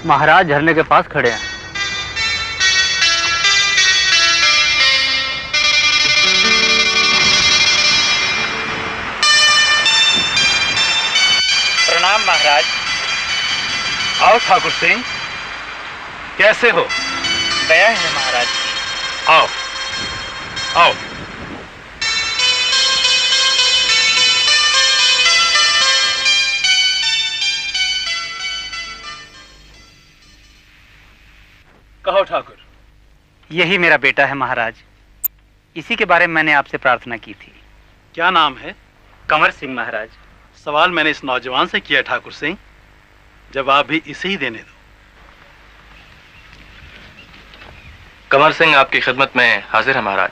महाराज झरने के पास खड़े हैं। प्रणाम महाराज। आओ ठाकुर सिंह, कैसे हो? दया है महाराज। आओ आओ। कहो ठाकुर। यही मेरा बेटा है महाराज, इसी के बारे में मैंने आपसे प्रार्थना की थी। क्या नाम है? कंवर सिंह महाराज। सवाल मैंने इस नौजवान से किया ठाकुर सिंह, जवाब भी इसे ही देने दो। कंवर सिंह आपकी खिदमत में हाजिर है महाराज।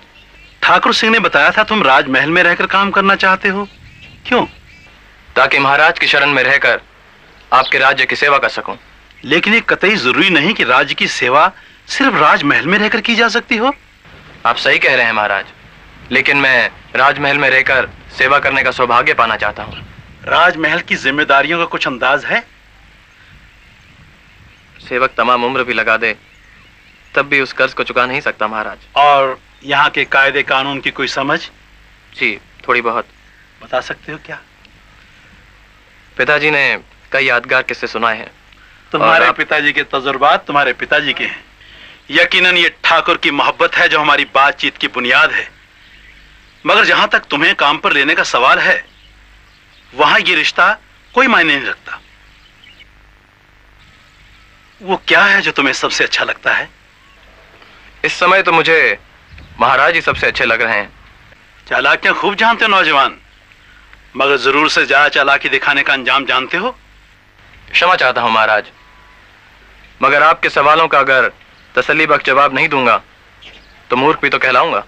ठाकुर सिंह ने बताया था तुम राजमहल में रहकर काम करना चाहते हो, क्यों? ताकि महाराज की शरण में रहकर आपके राज्य की सेवा कर सकूं। लेकिन ये कतई जरूरी नहीं कि राज्य की सेवा सिर्फ राजमहल में रहकर की जा सकती हो। आप सही कह रहे हैं महाराज, लेकिन मैं राजमहल में रहकर सेवा करने का सौभाग्य पाना चाहता हूँ। राजमहल की जिम्मेदारियों का कुछ अंदाज है? सेवक तमाम उम्र भी लगा दे तब भी उस कर्ज को चुका नहीं सकता महाराज। और यहाँ के कायदे कानून की कोई समझ? जी थोड़ी बहुत। बता सकते हो क्या? पिताजी ने कई यादगार किस्से सुनाए हैं। तुम्हारे पिताजी के तजुर्बात तुम्हारे पिताजी के हैं। यकीनन ये ठाकुर की मोहब्बत है जो हमारी बातचीत की बुनियाद है। मगर जहां तक तुम्हें काम पर लेने का सवाल है, वहां ये रिश्ता कोई मायने नहीं रखता। वो क्या है जो तुम्हें सबसे अच्छा लगता है? इस समय तो मुझे महाराज ही सबसे अच्छे लग रहे हैं। चालाकियां खूब जानते हो नौजवान, मगर जरूर से ज्यादा चालाकी दिखाने का अंजाम जानते हो। क्षमा चाहता हूं महाराज, मगर आपके सवालों का अगर तसल्ली बख्श जवाब नहीं दूंगा तो मूर्ख भी तो कहलाऊंगा।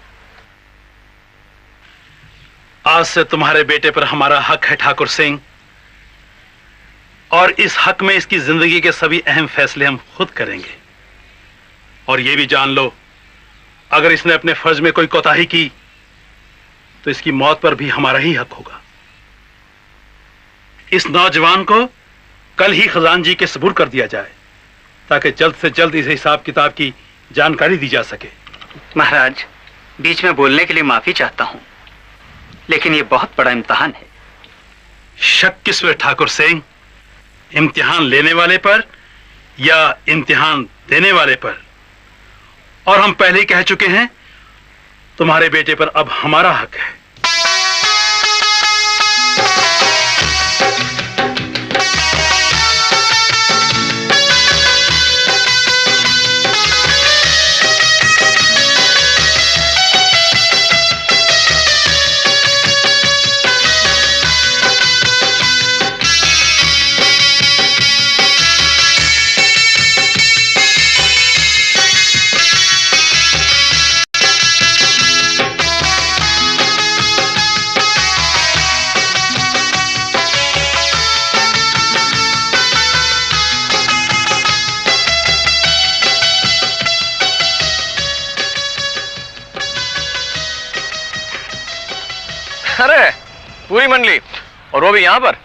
आज से तुम्हारे बेटे पर हमारा हक है ठाकुर सिंह, और इस हक में इसकी जिंदगी के सभी अहम फैसले हम खुद करेंगे। और यह भी जान लो, अगर इसने अपने फर्ज में कोई कोताही की तो इसकी मौत पर भी हमारा ही हक होगा। इस नौजवान को कल ही खजानजी के सुपुर्द कर दिया जाए ताकि जल्द से जल्द इस हिसाब किताब की जानकारी दी जा सके। महाराज, बीच में बोलने के लिए माफी चाहता हूं, लेकिन यह बहुत बड़ा इम्तिहान है। शक किस पे ठाकुर सिंह? इम्तिहान लेने वाले पर या इम्तिहान देने वाले पर? और हम पहले ही कह चुके हैं, तुम्हारे बेटे पर अब हमारा हक है। अरे पूरी मंडली, और वो भी यहाँ पर।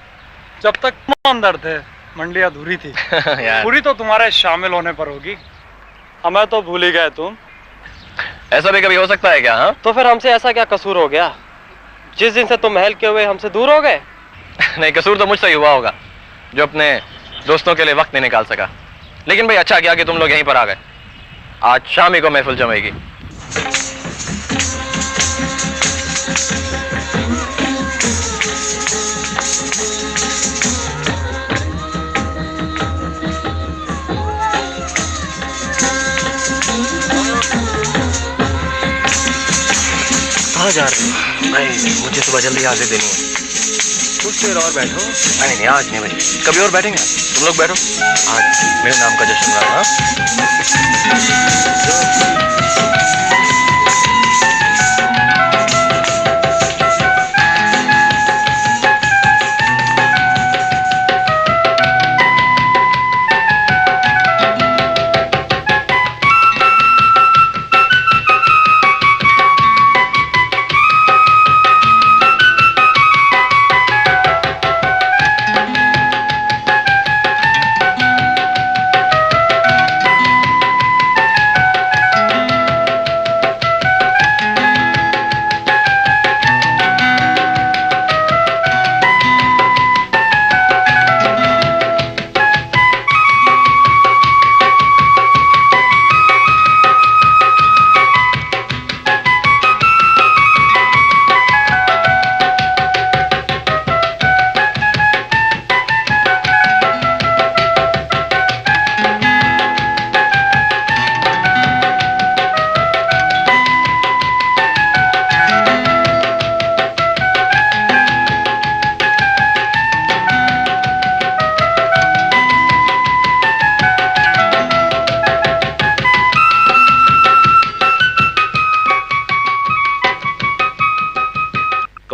जब तक तुम अंदर थे मंडली अधूरी थी। पूरी तो तुम्हारे शामिल होने पर होगी। हमें तो भूल ही गए तुम। ऐसा भी कभी हो सकता है क्या? हाँ तो फिर हमसे ऐसा क्या कसूर हो गया जिस दिन से तुम महल के हुए हमसे दूर हो गए? नहीं, कसूर तो मुझसे ही हुआ होगा जो अपने दोस्तों के लिए वक्त नहीं निकाल सका। लेकिन भाई अच्छा किया कि तुम लोग यहीं पर आ गए। आज शाम ही को महफिल जमेगी। कहाँ जा रहे हो? नहीं, मुझे सुबह जल्दी हाजिर देनी है। कुछ देर और बैठो। नहीं नहीं, आज नहीं भाई, कभी और बैठेंगे। तुम लोग बैठो, आज मेरे नाम का जश्न रहा।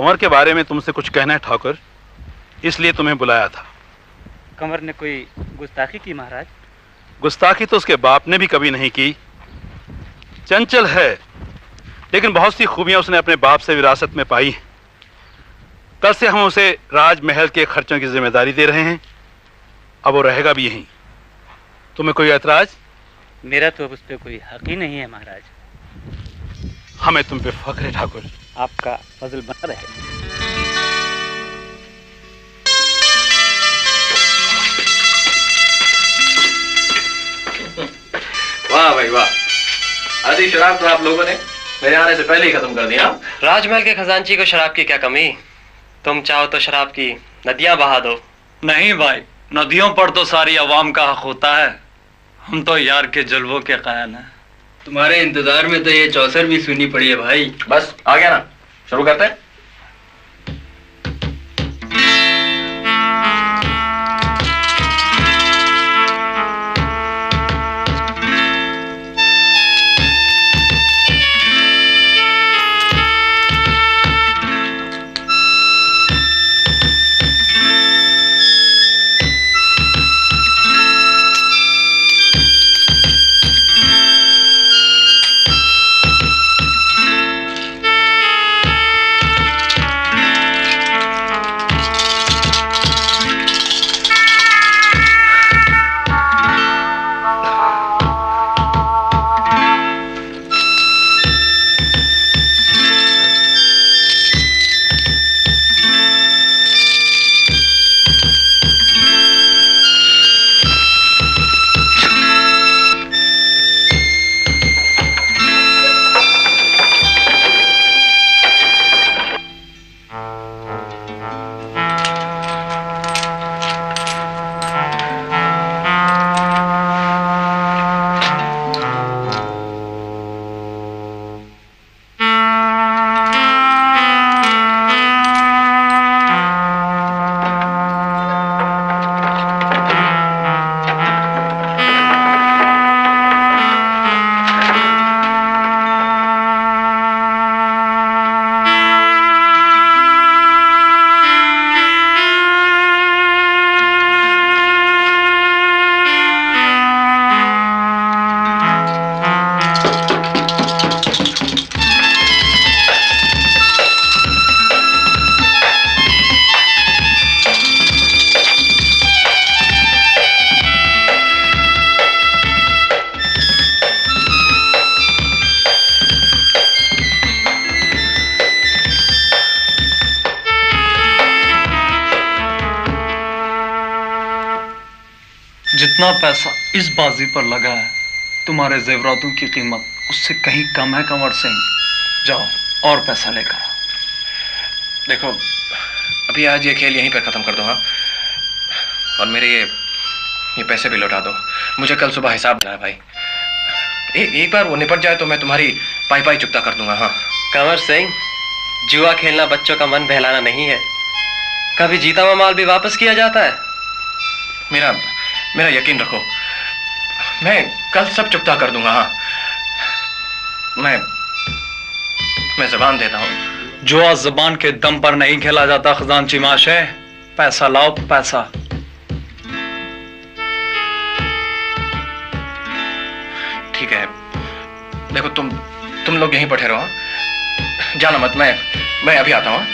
कंवर के बारे में तुमसे कुछ कहना है ठाकुर, इसलिए तुम्हें बुलाया था। कंवर ने कोई गुस्ताखी की महाराज? गुस्ताखी तो उसके बाप ने भी कभी नहीं की। चंचल है, लेकिन बहुत सी खूबियां उसने अपने बाप से विरासत में पाई हैं। कल से हम उसे राजमहल के खर्चों की जिम्मेदारी दे रहे हैं। अब वो रहेगा भी यहीं। तुम्हें कोई ऐतराज? मेरा तो अब उस पर कोई हक ही नहीं है महाराज। हमें तुम पे फख्र है ठाकुर। आपका फजल बना रहे। वाह भाई वाह, आधी शराब तो आप लोगों ने मेरे आने से पहले ही खत्म कर दिया। राजमहल के खजांची को शराब की क्या कमी? तुम चाहो तो शराब की नदियां बहा दो। नहीं भाई, नदियों पर तो सारी आवाम का हक होता है। हम तो यार के जलवों के कायल हैं। तुम्हारे इंतजार में तो ये चौसर भी सुनी पड़ी है भाई। बस आ गया ना, शुरू करते हैं। जितना पैसा इस बाजी पर लगा है, तुम्हारे जेवरातों की कीमत उससे कहीं कम है कंवर सिंह। जाओ और पैसा लेकर आओ। देखो, अभी आज ये खेल यहीं पर खत्म कर दो। हाँ, और मेरे ये पैसे भी लौटा दो। मुझे कल सुबह हिसाब देना है भाई। एक बार वो निपट जाए तो मैं तुम्हारी पाई पाई चुकता कर दूंगा। हाँ कंवर सिंह, जुआ खेलना बच्चों का मन बहलाना नहीं है। कभी जीता हुआ माल भी वापस किया जाता है। मेरा यकीन रखो, मैं कल सब चुकता कर दूंगा। हाँ, मैं जबान देता हूँ। जुआ जबान के दम पर नहीं खेला जाता खजांची माशे। पैसा लाओ, पैसा। ठीक है, देखो तुम लोग यहीं पर ठहरो। हाँ, जाना मत। मैं अभी आता हूँ।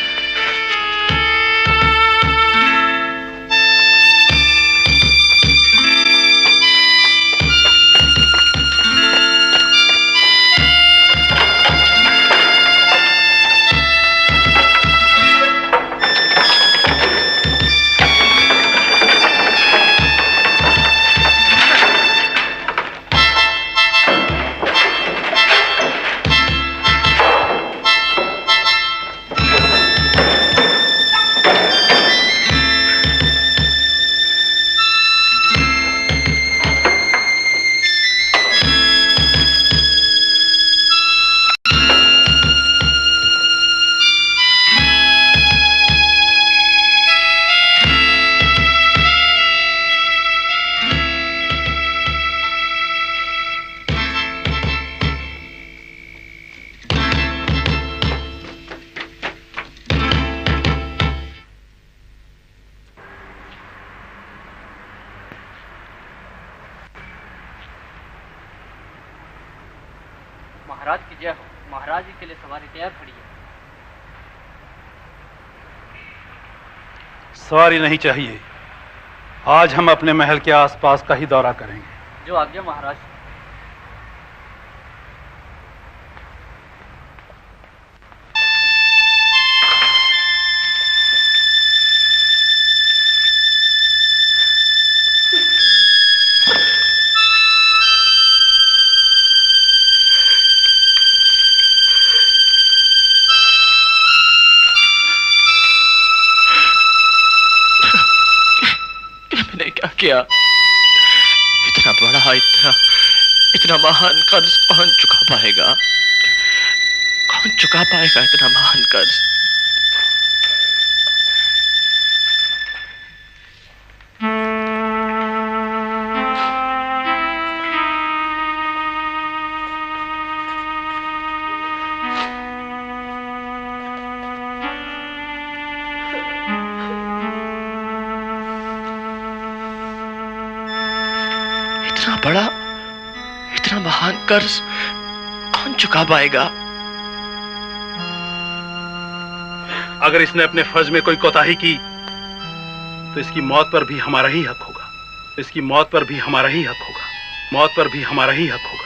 महाराज की जय हो। महाराज जी के लिए सवारी तैयार खड़ी है। सवारी नहीं चाहिए। आज हम अपने महल के आसपास का ही दौरा करेंगे। जो आज्ञा महाराज। किया इतना बड़ा इतना महान कर्ज कौन चुका पाएगा? कौन चुका पाएगा इतना महान कर्ज? इतना महान कर्ज कौन चुका पाएगा? अगर इसने अपने फर्ज में कोई कोताही की तो इसकी मौत पर भी हमारा ही हक होगा। इसकी मौत पर भी हमारा ही हक होगा। मौत पर भी हमारा ही हक होगा।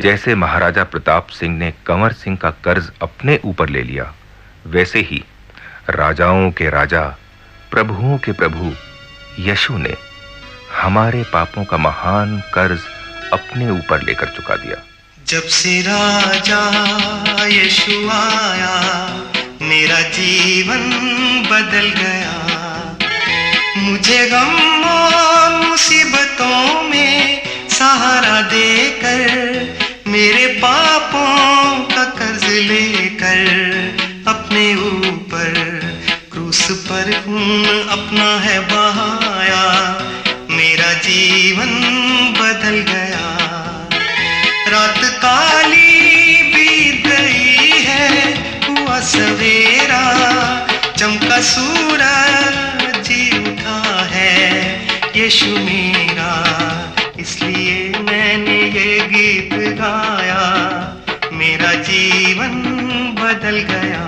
जैसे महाराजा प्रताप सिंह ने कंवर सिंह का कर्ज अपने ऊपर ले लिया, वैसे ही राजाओं के राजा, प्रभुओं के प्रभु यशु ने हमारे पापों का महान कर्ज अपने ऊपर लेकर चुका दिया। जब से राजा यशु आया, मेरा जीवन बदल गया। मुझे गम और मुसीबतों में सहारा देकर, मेरे पापों का कर्ज लेकर अपने ऊपर क्रूस पर खून अपना है बहाया। मेरा जीवन बदल गया। रात काली बीत गई है, हुआ सवेरा, चमका सूरज उठा है यीशु मेरा। इसलिए मैंने ये गीत गाया, मेरा जीवन बदल गया।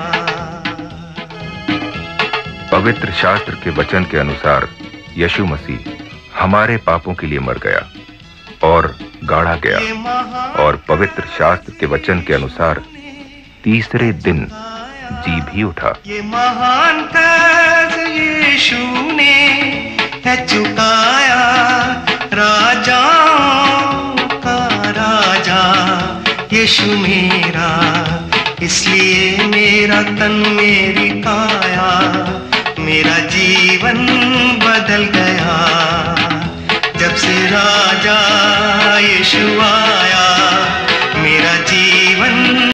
पवित्र शास्त्र के वचन के अनुसार यीशु मसीह हमारे पापों के लिए मर गया और गाड़ा गया, और पवित्र शास्त्र के वचन के अनुसार तीसरे दिन जी भी उठा। ये महान कर्ज यीशु ने है चुकाया, राजाओं का राजा यीशु मेरा। इसलिए मेरा तन मेरी काया मेरा जीवन बदल गया जब से राजा यीशु